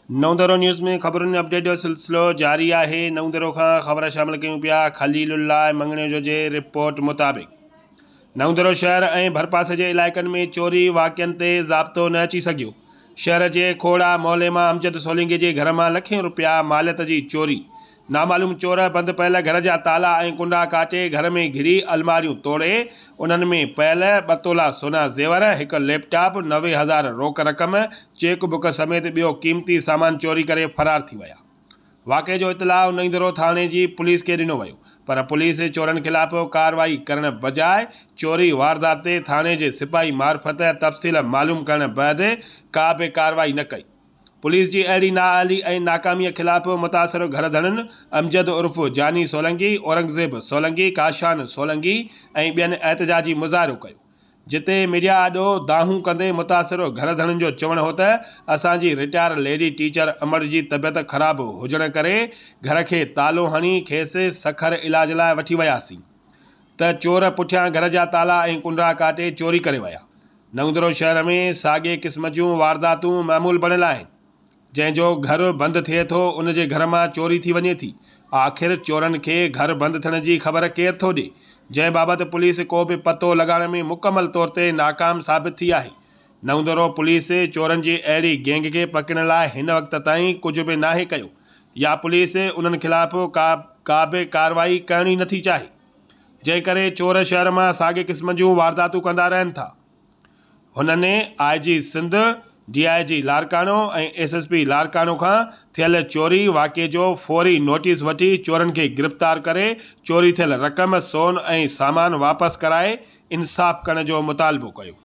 नवंदरो news में ख़बरुनि update जो सिलसिलो जारी आहे। नवंदरो खां ख़बर शामिल कयूं पिया। खलीलुल्लाह मंगणे जो जे रिपोर्ट मुताबिक़ नवंदरो शहर ऐं भरपासे जे इलाइक़नि में चोरी वाक़िअनि ते ज़ाब्तो न अची सघियो। शहर जे खोड़ा मोहल्ले मां अमजद सोलंकी जे घर मां लखें रुपया मालियत जी चोरी। नामालूम चोर बंदि पयल घर जा ताला ऐं कुंडा काटे घर में घिरी अलमारियूं तोड़े उन्हनि में पयल 2 तोला सोना ज़ेवर, 1 लैपटॉप, 90,000 रोक रक़म, चेक बुक समेत ॿियो क़ीमती सामान चोरी करे फरार थी विया। वाक़े जो इतलाउ नईंदरो थाणे जी पुलिस खे ॾिनो वियो, पर पुलिस चोरनि ख़िलाफ़ कार्रवाई करण बजाए चोरी वारदात ते थाणे जे सिपाही मार्फत तफ़सील मालूम करण बैदि का बि कार्रवाई न कई। पुलिस जी अहिड़ी नाअहली ऐं नाकामीअ ख़िलाफ़ मुतासिर घरधणनि अमजद उर्फ़ जानी सोलंकी, औरंगज़ेब सोलंकी, काशान सोलंकी ऐं ॿियनि एहतजाजी मुज़ाहिरो कयो, जिते मीडिया आॾो दाहूं कंदे मुतासिर घरधणनि जो चवणु हो त असांजी retire lady teacher Amar ji तबियत ख़राब हुजण करे घर खे तालो हणी खेसि सखर इलाज लाइ वठी वियासीं त चोर पुठियां घर जा ताला ऐं कुंडा काटे चोरी करे विया। नवंदरो शहर में साॻे क़िस्म जूं वारदातूं मामूल बणियल आहिनि। जंहिंजो घर बंदि थिए थो उन जे घर मां चोरी थी वञे थी। आख़िर चोरनि खे घर बंदि थियण जी ख़बर केरु थो ॾिए, जंहिं बाबति पुलिस को बि पतो लॻाइण में मुकमल तौर ते नाकाम साबित थी आहे। नवंदरो पुलिस चोरनि जी अहिड़ी गैंग खे पकड़ण लाइ हिन वक़्त ताईं कुझु बि नाहे कयो, या पुलिस उन्हनि ख़िलाफ़ का बि कार्रवाई करणी नथी चाहे, जंहिं करे चोर शहर मां साॻे क़िस्म जूं वारदातूं कंदा रहनि था। हुननि IG सिंध, DIG लारकानो ऐं SSP लारकानो खां थियल चोरी वाक़े जो फौरी नोटिस वठी चोरनि खे गिरफ़्तार करे चोरी थियल रक़म, सोन ऐं सामान वापसि कराए इंसाफ़ करण जो मुतालबो कयो।